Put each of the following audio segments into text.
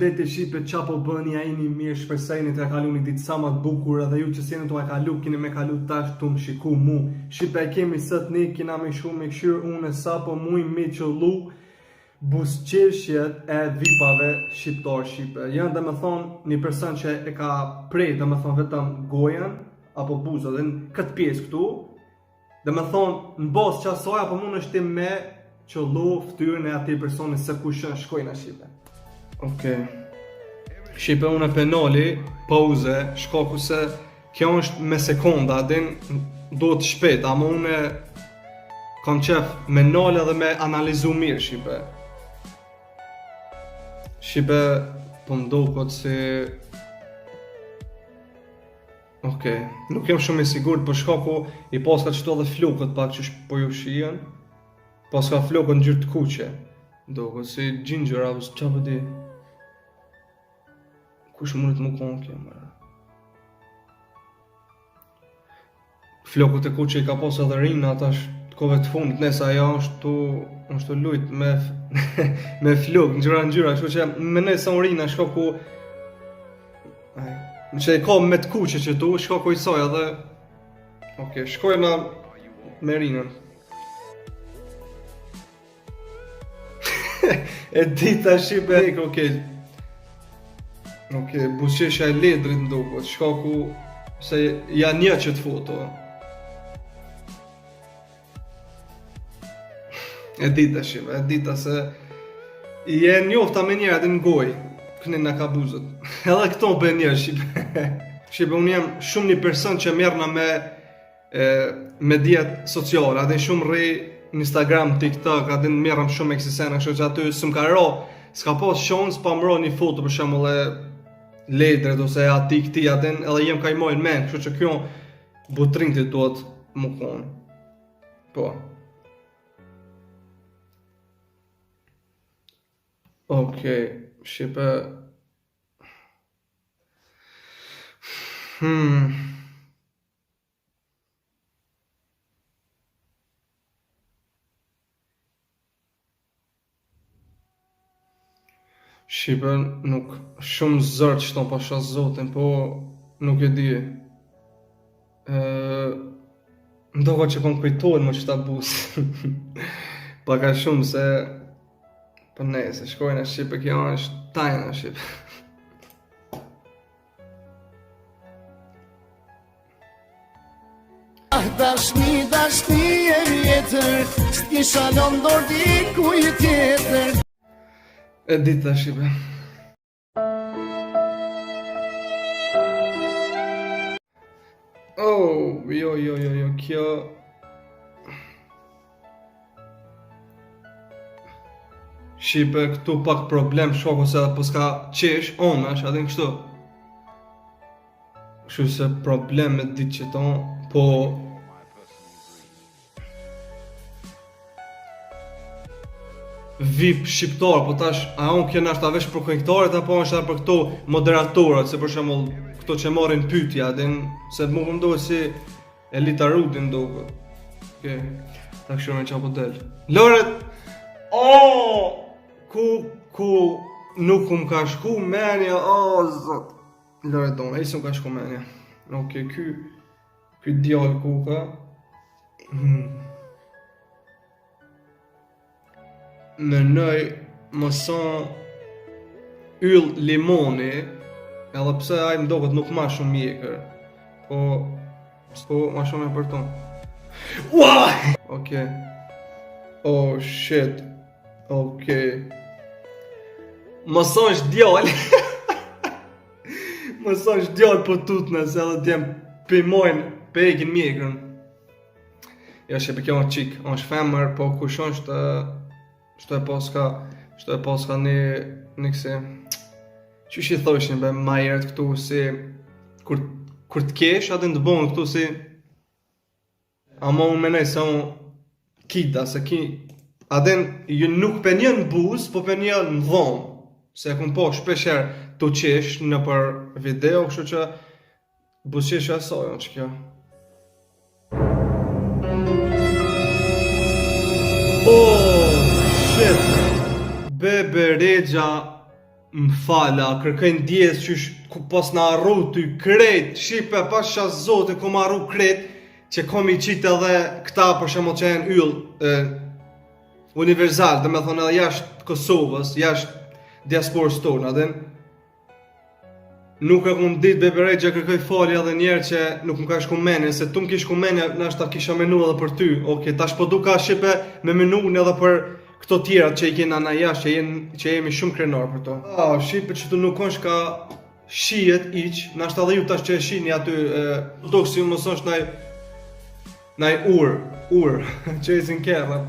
Përshëndetje Shqipe, qa po bëni, a jeni mirë, shpresoj të kalu një ditë sa më të bukur, edhe ju që s'jeni tu e kalu, keni me kalu tash tu më shiku mu. Shqipe e kemi sot ne, kena me shku me këshyrë unë sa po muj me qëllu busqeshjet e vipave shqiptar Shqipe. Janë dhe me thonë një person që e ka prej dhe me thonë vetëm gojen, apo buzë, dhe në këtë pjesë këtu, dhe me thonë në basë qasoj, apo mund është me qëllu ftyrën e ati personi se kushën shkojnë a Shqipe. Okej. Shqipe unë e penali, pauze, shkaku se kjo është me sekonda, din do të shpejt, ama unë kam qef me nale dhe me analizu mirë Shqipe. Shqipe po mdokot si... Okej, nuk jam shumë i sigurt për shkaku i paska qëto dhe flokët pak që po ju shien. Paska flokët në gjyrë të kuqe. Doko, si ginger, apo qa për di. Kush mundet më konë kjo, mëra. Flokët e kuqe i ka pas edhe rina, atash të kove të fundit, nesa ajo është të lujt me, me flokë, në gjyra, kështu që me nesa unë rina, shko ku... që i ka me të kuqe që tu, shko ku i saj edhe... Okej, shkojna me rinën. E dita Shqipe, okej, busqeshja e ledrit ndokot, shkaku se janë një që të foto. E dita Shqipe, e dita se je njofta me njerë edhe në goj, këni nga ka buzët. Edhe këto bë njerë Shqipe. Shqipe, unë jam shumë një person që merrna me djetë sociale, edhe shumë rri Instagram, TikTok, adin merrem shumë eksisena, kështu që aty s'm ka ra, s'ka pas shans pa më ra një foto për shembull e ledret ose ati këti adin, edhe jem ka i mojnë men, kështu që kjo butrin të duhet më konë. Po. Okej, Shqipe... Shqipe nuk shumë zërë që tonë pasha zotin, po nuk e di. Ndoka që kom kujtojnë më që ta busë. Paka shumë se... Po ne, se shkojnë a Shqipe, kjo është tajnë a Shqipe. Dashni e vjetër, s'ki shalom dor dikuj tjetër. E dita Shqipe. Oh, jo, kjo... Shqipe, këtu pak problem shoko se po s'ka qesh, onash, adin kështu. Kështu se problemet ditë që tonë, po... VIP shqiptar, po tash, a unë kjo nashta vesh për konjektarit, apo është për këto moderatorët, se për shembull këto që marrin pyetja, se mu më ndohet si Elita Rudin ndohet. Okej, ta kështu me qapo del. Loret! Ku nuk më ka shku menja, zot. Loret donë, e s'm ka shku menja. Okej, ky djallë ku ka. Menoj më son yll limoni, edhe pse ai më doket nuk ma shumë mjekër, po ma shumë e përton. Okej. Oh shit. Okej. Më son është djallë. Më son është djallë po tutna, se edhe t'jem pimojnë pekin mjekërën. Ja Shqipe, kjo është qik, është femër, po kush është... Shto e paska një kësi... Qysh i thoshin be majerët këtu si... Kur t'kesh, adin të bonë këtu si... Ama unë menej se unë... Kita, se ki... Adin ju nuk për një në buzë, po për një në dhomë. Se kun po shpesher të qesh në për video, kështu që... Buzqeshja e sojon që kjo. Bebe Regja më fala, kërkoj ndjes qysh ku pas na arru ty krejt, shipe pas qa zote ku ma arru krejt, që kom i qitë edhe këta për shembull që janë yll universal, dhe me thonë edhe jashtë Kosovës, jashtë diasporës tonë, adin. Nuk e kom dit beberej që kërkoj falje edhe njerë që nuk më ka shku mene, se tu më kish ku mene, nashta kisha menu edhe për ty. Oke, tash po du ka shipe me menun edhe për këto tjera që i kena na jashtë, që jemi shumë krenar për to. Shipe që tu nuk konsh ka shijet iq, nashta dhe ju tash që e shini aty, do kësi më mësosh naj ur, që e zin kërë.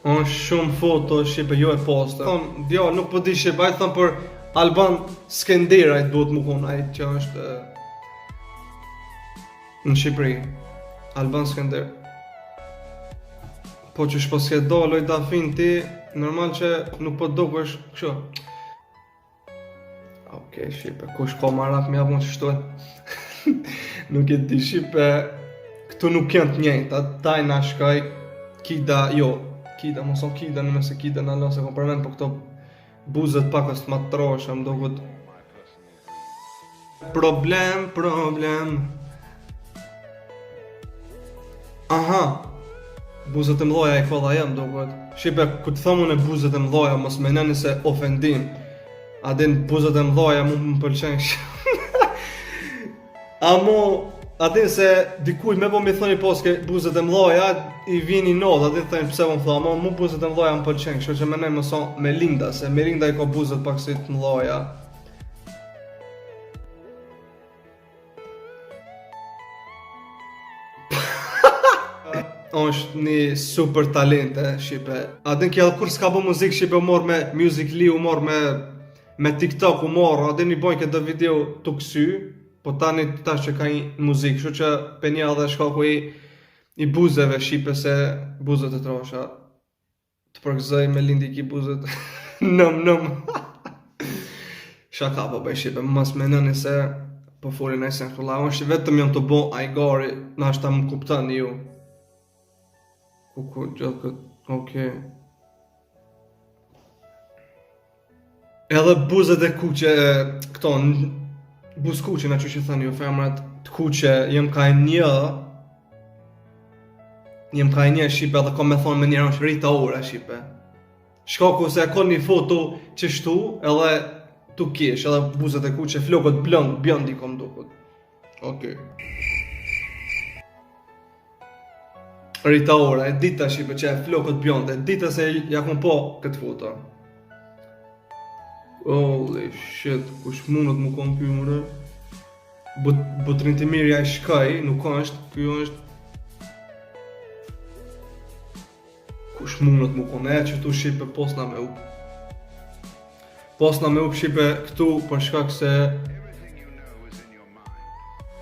Është shumë foto, shipe, jo e poste. Thonë, jo, nuk po di shipe, ajtë thonë për Alban Skender, ajtë duhet më konë, ajtë që është në Shqipëri. Alban Skender. Po që shpo s'ke do, loj da fin ti, normal që nuk po do kësh kësho. Okej, shipe, kush ko marak me avon që shtojnë. Nuk e di, shipe, këtu nuk janë të njëjtë, taj na shkaj, kida, jo. Kida, moson kida, nëme se kida në allo se kom përmen, po këto buzët pak është ma trosh, më do këtë... Problem... Aha! Buzët e mdoja e kodha jem, do këtë... Shipe, ku të thamun e buzët e mdoja, mos meneni se ofendim. Adin, buzët e mdoja mu më pëlqen shumë. Amo... Adin se dikuj me po mi thoni poske buzët e mdoja, i vini nodë, adin thënë pse po më thua, mu buzët e mdoja më pëlqen, kështu që menoj më son me Linda, se me Linda i ka buzët pak si të mdoja. është një super talente, shipe. Adin kja dhe kur s'ka bo muzik, shipe u mor me Musical.ly, u mor me TikTok, u mor, adin i bojnë këtë video të kësy, po tani tash që ka një muzik, shu që penja dhe shkaku i buzeve shipe se buzet e trosha. Të përgëzoj me lindi ki buzet nëm. Shaka po bëj shipe, mas me nëni se po folin e sen këlla. Është vetëm jam të bo ajgari, nashta më kuptan ju. Ku gjithë këtë, okej. Edhe buzet e kuqe, këto, buz kuqe në që thënë ju femrat, të kuqe, jem ka një shipe dhe kom me thonë me njërë është Rita Ora shipe. Shkaku se e kon një foto që shtu edhe tu kesh, edhe buzet e kuqe, flokët bjondi kom dukët. Okej. Rita Ora, e dita shipe që e flokët bjonde, e dita se ja kom po këtë foto. Holy shit, kush mundet mu kon kjo mëre? Butrin të mirja i shkaj, nuk është, kjo është... Kush mundet mu kon, e që tu shipe posna me up. Posna me up shipe këtu për shkak se...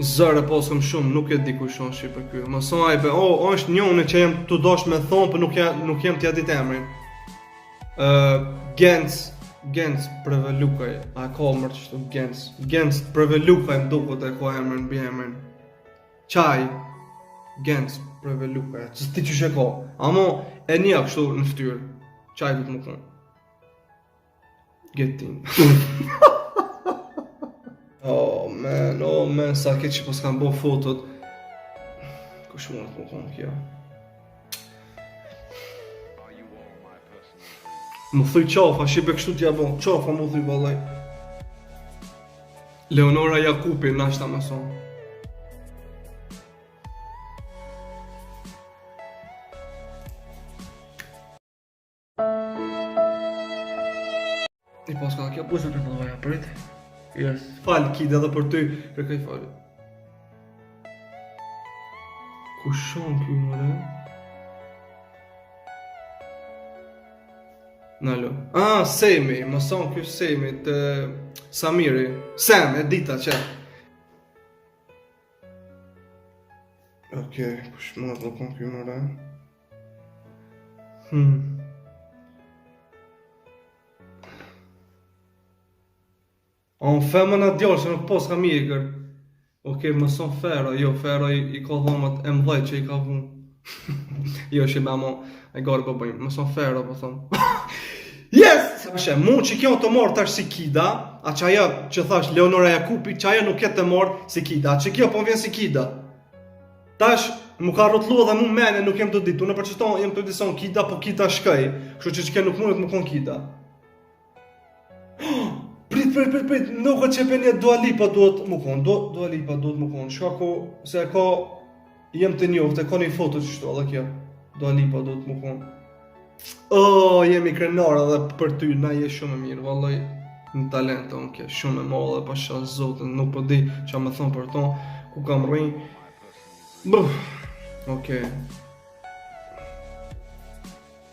Zërë posëm shumë, nuk e di kush on shipe kjo. Më son ajbe, është njone që jem të dosh me thonë, për nuk jem t'ja dit emrin. Gens Prevelukaj, a ka mërë qështu Gens Prevelukaj më dukët e ka emrin, bi emrin. Qaj, Gens Prevelukaj, që ti që sheko. Amo e një kështu në ftyrë, qaj du të më konë. Getin. Oh man, sa këtë që po s'kam bo fotot. Kush mund të më konë kjo? Më thuj qafa, shipe kështu t'ja bo, qafa më thuj valaj. Leonora Jakupi, nashta më son. I pas ka kjo buzët e më dhoja, përit? Yes. Falë kide edhe për ty, kërkaj falë. Kushon kjo mëre? Nalo. Semi, më son kjo Semi të Samiri. Sam, e dita që. Okej, kush më të kon kjo mëre? Femën atë djallë që nuk pos ka mjekër. Okej, më son Fero, jo, Fero i ka dhomat e mdhej që i ka vun. Jo, shibe, amo, E gari po bëjmë, më son fair apo thon. Yes! Sa mu që kjo të morë tash si kida, a që aja që thash Leonora Jakupi, që aja nuk ketë të morë si kida, a që kjo po vjen si kida. Tash, mu ka rotlu edhe mu mene, nuk jem të ditu, në përqëton jem të dison kida, po kida shkaj, kështu që nuk mundet më kon kida. Prit, nuk që penje Dua Lipa duhet më kon, Dua Lipa duhet më kon, shkaku se ka, jem të njoft, e ka një foto që shtu, edhe kjo, Dua Lipa duhet më kon. Jemi krenar edhe për ty, na je shumë mirë, vallaj, në talent, unë ke shumë e madhe, pasha zotin, nuk po di që me thonë për ton, ku kam rrinj. Okej.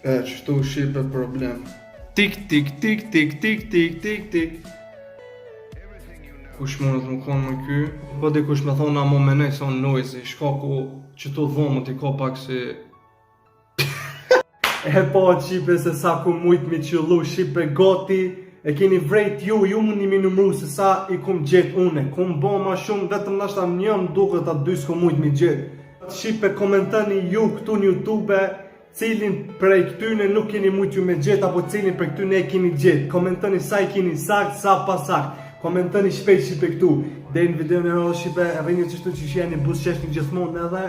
Qështu shipe problem. Tik, tik, tik, tik, tik, tik, tik, tik. Kush mundet më konë më ky? Po di kush me thonë, na mo menej son noisy, shkaku që tu dhomët i ka pak si... E po qipe se sa ku mujt mi qëllu shipe goti, e keni vrejt ju mundi mi numru se sa i kum gjet une, kum bo ma shumë, vetëm nashta njëm duke ta dy s'ku mujt mi gjet. Shipe komentani ju këtu në YouTube, cilin prej këtyne nuk keni mujt ju me gjet, apo cilin prej këtyne e keni gjet, komentani sa i keni sakt, sa pa sakt, komentani shpejt shipe këtu. Dhe në video në rrë shipe, rrinjë qështu që jeni bus qeshni gjithmonë edhe,